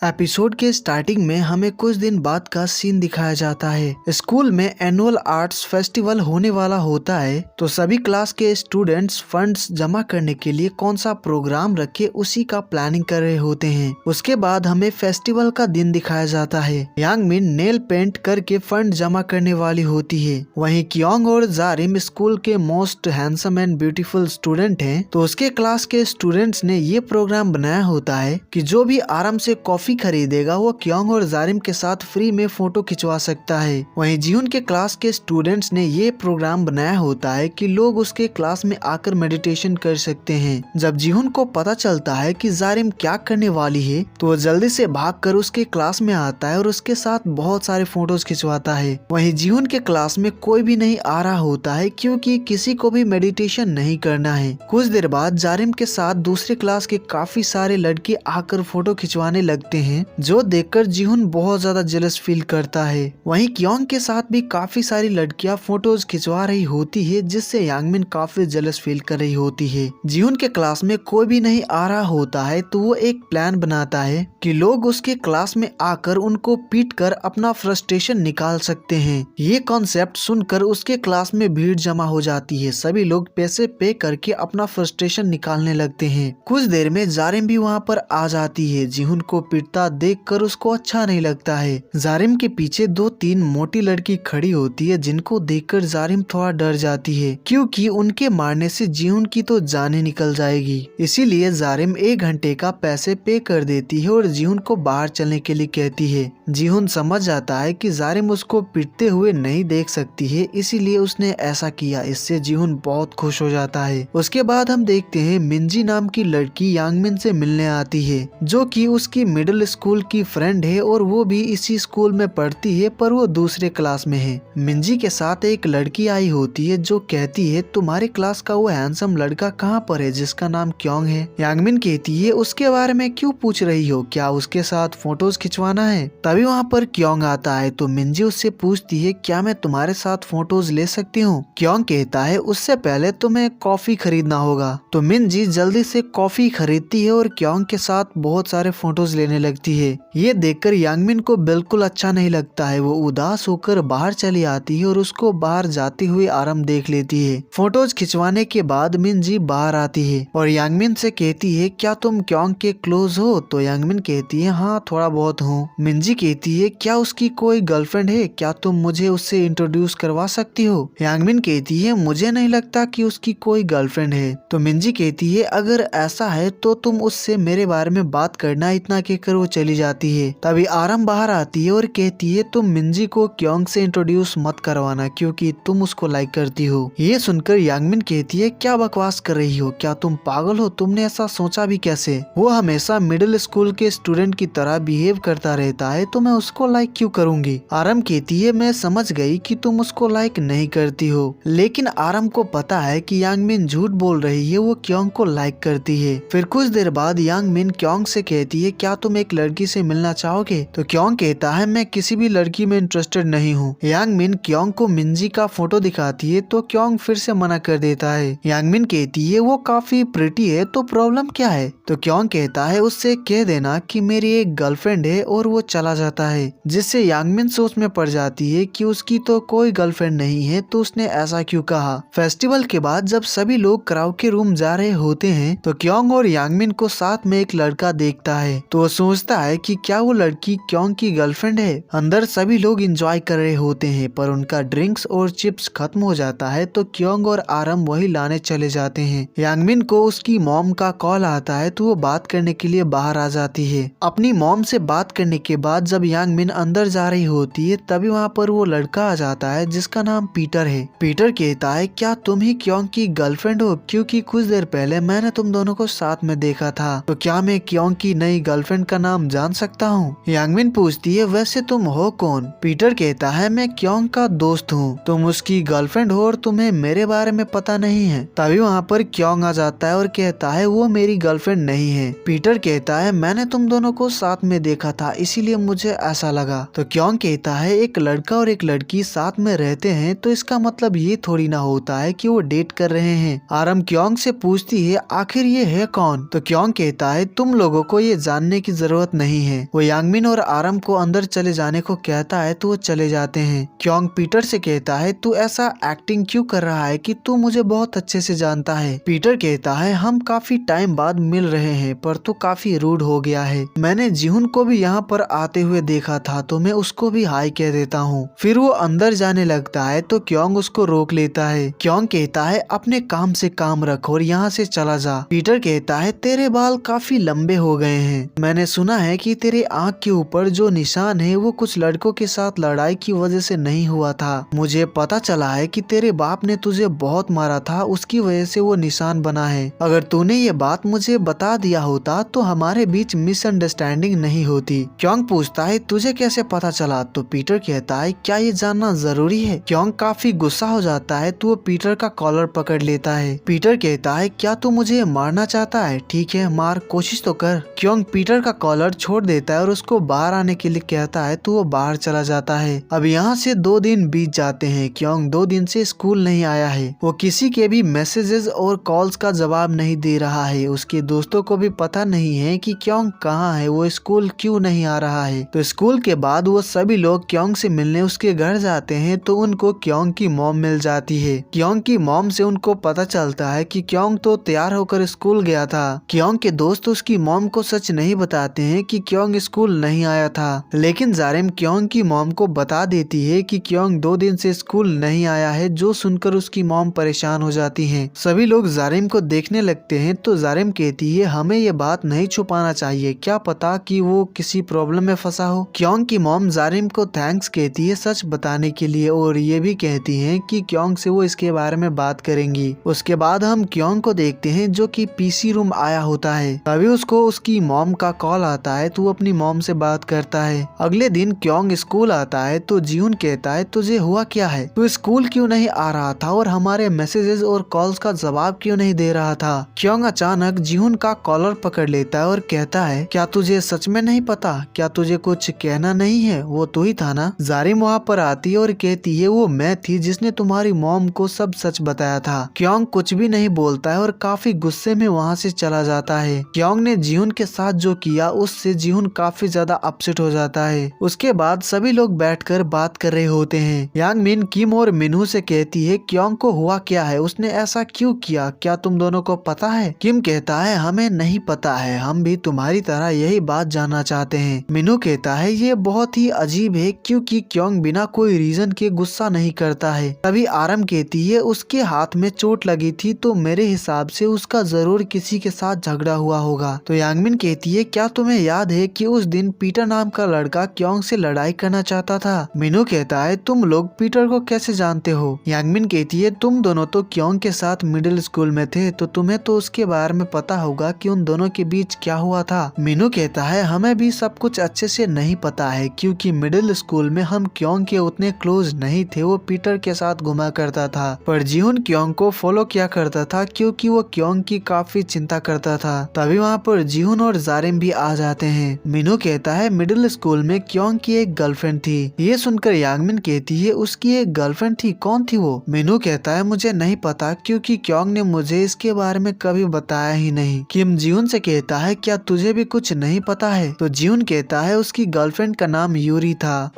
Episode के starting में हमें कुछ दिन बाद का सीन दिखाया जाता है। स्कूल में एनुअल आर्ट्स फेस्टिवल होने वाला होता है, तो सभी क्लास के स्टूडेंट्स फंड्स जमा करने के लिए कौन सा प्रोग्राम रखे उसी का प्लानिंग कर रहे होते हैं। उसके बाद हमें फेस्टिवल का दिन दिखाया जाता है। यांग मिन नेल पेंट करके फंड जमा करने वाली होती है। वहीं क्योंग और जारिम स्कूल के most handsome and beautiful student हैं, तो उसके क्लास के स्टूडेंट्स ने ये प्रोग्राम बनाया होता है कि जो भी आराम से कॉफी खरीदेगा वो क्योंग और जारिम के साथ फ्री में फोटो खिंचवा सकता है। वहीं जीहुन के क्लास के स्टूडेंट्स ने ये प्रोग्राम बनाया होता है कि लोग उसके क्लास में आकर मेडिटेशन कर सकते हैं। जब जीहुन को पता चलता है कि जारिम क्या करने वाली है, तो वो जल्दी से भागकर उसके क्लास में आता है और उसके साथ बहुत सारे फोटोज खिंचवाता है। वहीं जीहुन के क्लास में कोई भी नहीं आ रहा होता है क्योंकि किसी को भी मेडिटेशन नहीं करना है। कुछ देर बाद जारिम के साथ दूसरे क्लास के काफी सारे लड़के आकर फोटो खिंचवाने लगते हैं, जो देखकर जीहुन बहुत ज्यादा जेलस फील करता है। वहीं क्योंग के साथ भी काफी सारी लड़कियां फोटोज खिंचवा रही होती है, जिससे यांगमिन काफी जेलस फील कर रही होती है। जीहुन के क्लास में कोई भी नहीं आ रहा होता है, तो वो एक प्लान बनाता है कि लोग उसके क्लास में आकर उनको पीट कर अपना फ्रस्ट्रेशन निकाल सकते हैं। ये कॉन्सेप्ट सुनकर उसके क्लास में भीड़ जमा हो जाती है। सभी लोग पैसे पे करके अपना फ्रस्ट्रेशन निकालने लगते हैं। कुछ देर में जारिम भी वहाँ पर आ जाती है। जीहुन को पीटता देखकर उसको अच्छा नहीं लगता है। जारिम के पीछे 2-3 मोटी लड़की खड़ी होती है, जिनको देखकर जारिम थोड़ा डर जाती है, क्योंकि उनके मारने से जीहुन की तो जान ही निकल जाएगी। इसीलिए जारिम 1 घंटे का पैसे पे कर देती है और जीहुन को बाहर चलने के लिए कहती है। जीहुन समझ जाता है कि जारिम उसको पीटते हुए नहीं देख सकती है, इसीलिए उसने ऐसा किया। इससे जीहुन बहुत खुश हो जाता है। उसके बाद हम देखते हैं मिंजी नाम की लड़की यांगमिन से मिलने आती है, जो कि उसकी मिडिल स्कूल की फ्रेंड है और वो भी इसी स्कूल में पढ़ती है, पर वो दूसरे क्लास में है। मिंजी के साथ एक लड़की आई होती है, जो कहती है तुम्हारे क्लास का वो हैंडसम लड़का कहाँ पर है जिसका नाम क्योंग है। यांगमिन कहती है उसके बारे में क्यों पूछ रही हो, क्या उसके साथ फोटोज खिंचवाना है। तभी वहाँ पर क्योंग आता है, तो मिंजी उससे पूछती है क्या मैं तुम्हारे साथ फोटोज ले सकती हूँ। क्योंग कहता है उससे पहले तुम्हें कॉफी खरीदना होगा। तो मिंजी जल्दी से कॉफी खरीदती है और क्योंग के साथ बहुत सारे फोटोज लेने लगती है। ये देखकर यांगमिन को बिल्कुल अच्छा नहीं लगता है। वो उदास होकर बाहर चली आती है और उसको बाहर जाती हुई आराम देख लेती है। फोटोज खिंचवाने के बाद मिंजी बाहर आती है और यांगमिन से कहती है क्या तुम क्योंग के क्लोज हो। तो यांगमिन कहती है हाँ थोड़ा बहुत हूँ। मिंजी कहती है क्या उसकी कोई गर्लफ्रेंड है, क्या तुम मुझे उससे इंट्रोड्यूस करवा सकती हो। यांगमिन कहती है मुझे नहीं लगता कि उसकी कोई गर्लफ्रेंड है। तो मिंजी कहती है अगर ऐसा है तो तुम उससे मेरे बारे में बात करना। इतना कहकर वो चली जाती है। तभी आराम बाहर आती है और कहती है तुम मिंजी को क्योंग से इंट्रोड्यूस मत करवाना, क्योंकि तुम उसको लाइक करती हो। ये सुनकर यांगमिन कहती है क्या बकवास कर रही हो, क्या तुम पागल हो, तुमने ऐसा सोचा भी कैसे। वो हमेशा मिडिल स्कूल के स्टूडेंट की तरह बिहेव करता रहता है, तो मैं उसको लाइक क्यों करूंगी। आराम कहती है मैं समझ गई कि तुम उसको लाइक नहीं करती हो, लेकिन आराम को पता है कि यांगमिन झूठ बोल रही है, वो क्योंग को लाइक करती है। फिर कुछ देर बाद यांगमिन क्योंग से कहती है क्या तुम एक लड़की से मिलना चाहोगे। तो क्योंग कहता है मैं किसी भी लड़की में इंटरेस्टेड नहीं हूँ। यांगमिन क्योंग को मिंजी का फोटो दिखाती है, तो क्योंग फिर से मना कर देता है। यांगमिन कहती है वो काफी प्रिटी है, तो प्रॉब्लम क्या है। तो क्योंग कहता है उससे कह देना कि मेरी एक गर्लफ्रेंड है, और वो चला जाता है। जिससे यांगमिन सोच में पड़ जाती है कि उसकी तो कोई गर्लफ्रेंड नहीं है, तो उसने ऐसा क्यों कहा। फेस्टिवल के बाद जब सभी लोग कराओके रूम जा रहे होते हैं, तो क्योंग और यांगमिन को साथ में एक लड़का देखता है, तो वो सोचता है कि क्या वो लड़की क्योंग की गर्लफ्रेंड है। अंदर सभी लोग एंजॉय कर रहे होते हैं, पर उनका ड्रिंक्स और चिप्स खत्म हो जाता है, तो क्योंग और आरम वही लाने चले जाते हैं। यांगमिन को उसकी मॉम का कॉल आता है, तो वो बात करने के लिए बाहर आ जाती है। अपनी मॉम से बात करने के बाद जब यांगमिन अंदर जा रही होती है, तभी वहाँ पर वो लड़का आ जाता है जिसका नाम पीटर है। पीटर कहता है क्या तुम ही क्योंग की गर्लफ्रेंड हो, क्योंकि कुछ देर पहले मैंने तुम दोनों को साथ में देखा था। तो क्या मैं क्योंग की नई गर्लफ्रेंड का नाम जान सकता हूँ। यांगमिन पूछती है वैसे तुम हो कौन। पीटर कहता है मैं क्योंग का दोस्त हूँ, तुम उसकी गर्लफ्रेंड हो और तुम्हें मेरे बारे में पता नहीं है। तभी वहाँ पर क्योंग आ जाता है और कहता है वो मेरी गर्लफ्रेंड नहीं है। पीटर कहता है मैंने तुम दोनों को साथ में देखा था, इसीलिए मुझे ऐसा लगा। तो क्योंग कहता है एक लड़का और एक लड़की साथ में रहते हैं, तो इसका मतलब ये थोड़ी ना होता है कि वो डेट कर रहे हैं। आरम क्योंग से पूछती है आखिर ये है कौन। तो क्योंग कहता है तुम लोगों को ये जानने की जरूरत जरूरत नहीं है। वो यांगमिन और आरम को अंदर चले जाने को कहता है तो वो चले जाते हैं। क्योंग पीटर से कहता है तू ऐसा एक्टिंग क्यों कर रहा है कि तू मुझे बहुत अच्छे से जानता है। पीटर कहता है हम काफी टाइम बाद मिल रहे हैं पर तू काफी रूड हो गया है। मैंने जीहुन को भी यहाँ पर आते हुए देखा था तो मैं उसको भी हाई कह देता हूँ। फिर वो अंदर जाने लगता है तो क्योंग उसको रोक लेता है। क्योंग कहता है अपने काम से काम रख और यहाँ से चला जा। पीटर कहता है तेरे बाल काफी लंबे हो गए हैं। मैंने सुना है कि तेरे आँख के ऊपर जो निशान है वो कुछ लड़कों के साथ लड़ाई की वजह से नहीं हुआ था। मुझे पता चला है कि तेरे बाप ने तुझे बहुत मारा था, उसकी वजह से वो निशान बना है। अगर तूने ये बात मुझे बता दिया होता तो हमारे बीच मिसअंडरस्टैंडिंग नहीं होती। क्योंग पूछता है तुझे कैसे पता चला? तो पीटर कहता है क्या ये जानना जरूरी है? क्योंग काफी गुस्सा हो जाता है तो वो पीटर का कॉलर पकड़ लेता है। पीटर कहता है क्या तू मुझे मारना चाहता है? ठीक है मार, कोशिश तो कर। क्योंग पीटर का कॉलर छोड़ देता है और उसको बाहर आने के लिए कहता है तो वो बाहर चला जाता है। अब यहाँ से 2 दिन बीत जाते हैं। क्योंग 2 दिन से स्कूल नहीं आया है। वो किसी के भी मैसेजेस और कॉल्स का जवाब नहीं दे रहा है। उसके दोस्तों को भी पता नहीं है कि क्योंग कहाँ है, वो स्कूल क्यों नहीं आ रहा है। तो स्कूल के बाद वो सभी लोग क्योंग से मिलने उसके घर जाते हैं तो उनको क्योंग की मॉम मिल जाती है। क्योंग की मॉम से उनको पता चलता है कि क्योंग तो तैयार होकर स्कूल गया था। क्योंग के दोस्त उसकी मॉम को सच नहीं बताते हैं कि क्योंग स्कूल नहीं आया था, लेकिन जारिम क्योंग की मॉम को बता देती है कि क्योंग 2 दिन से स्कूल नहीं आया है, जो सुनकर उसकी मॉम परेशान हो जाती है। सभी लोग जारिम को देखने लगते हैं तो जारिम कहती है हमें ये बात नहीं छुपाना चाहिए, क्या पता कि वो किसी प्रॉब्लम में फंसा हो। क्योंग की मॉम जारिम को थैंक्स कहती है सच बताने के लिए और ये भी कहती है कि क्योंग से वो इसके बारे में बात करेंगी। उसके बाद हम क्योंग को देखते हैं जो कि पीसी रूम आया होता है। तभी उसको उसकी मॉम का कॉल आता है तो वो अपनी मॉम से बात करता है। अगले दिन क्योंग स्कूल आता है तो जीहुन कहता है तुझे हुआ क्या है, तू स्कूल क्यों नहीं आ रहा था और हमारे मैसेजेस और कॉल्स का जवाब क्यों नहीं दे रहा था। क्योंग अचानक जीहुन का कॉलर पकड़ लेता है और कहता है क्या तुझे सच में नहीं पता, क्या तुझे कुछ कहना नहीं है, वो तू ही था ना। जारिम वहाँ पर आती है और कहती है वो मैं थी जिसने तुम्हारी मॉम को सब सच बताया था। क्योंग कुछ भी नहीं बोलता है और काफी गुस्से में वहाँ से चला जाता है। क्योंग ने जीहुन के साथ जो किया उससे जीहुन काफी ज्यादा अपसेट हो जाता है। उसके बाद सभी लोग बैठकर बात कर रहे होते हैं। यांगमिन किम और मिनू से कहती है क्योंग को हुआ क्या है, उसने ऐसा क्यों किया, क्या तुम दोनों को पता है? किम कहता है हमें नहीं पता है, हम भी तुम्हारी तरह यही बात जानना चाहते हैं। मिनू कहता है ये बहुत ही अजीब है क्योंकि क्योंग बिना कोई रीजन के गुस्सा नहीं करता है। तभी आरम कहती है उसके हाथ में चोट लगी थी तो मेरे हिसाब से उसका जरूर किसी के साथ झगड़ा हुआ होगा। तो यांगमिन कहती है क्या तुम्हें याद है कि उस दिन पीटर नाम का लड़का क्योंग से लड़ाई करना चाहता था? मिनू कहता है तुम लोग पीटर को कैसे जानते हो? यांगमिन कहती है तुम दोनों तो क्योंग के साथ मिडिल स्कूल में थे तो तुम्हें तो उसके बारे में पता होगा कि उन दोनों के बीच क्या हुआ था। मिनू कहता है हमें भी सब कुछ अच्छे से नहीं पता है क्योंकि मिडिल स्कूल में हम क्योंग के उतने क्लोज नहीं थे, वो पीटर के साथ घुमा करता था। पर जीहुन क्योंग को फॉलो किया करता था क्योंकि वो क्योंग की काफी चिंता करता था। तभी वहाँ पर जीहुन और जारिम भी आ जाते हैं। मिनू कहता है मिडिल स्कूल में क्योंग की एक गर्लफ्रेंड थी। ये सुनकर यांगमिन कहती है उसकी एक गर्लफ्रेंड थी, कौन थी वो? मिनू कहता है मुझे नहीं पता क्योंकि क्योंग ने मुझे इसके बारे में कभी बताया ही नहीं। किम जीहुन से कहता है क्या तुझे भी कुछ नहीं पता है? तो जीहुन कहता है उसकी गर्लफ्रेंड का नाम यूरी था।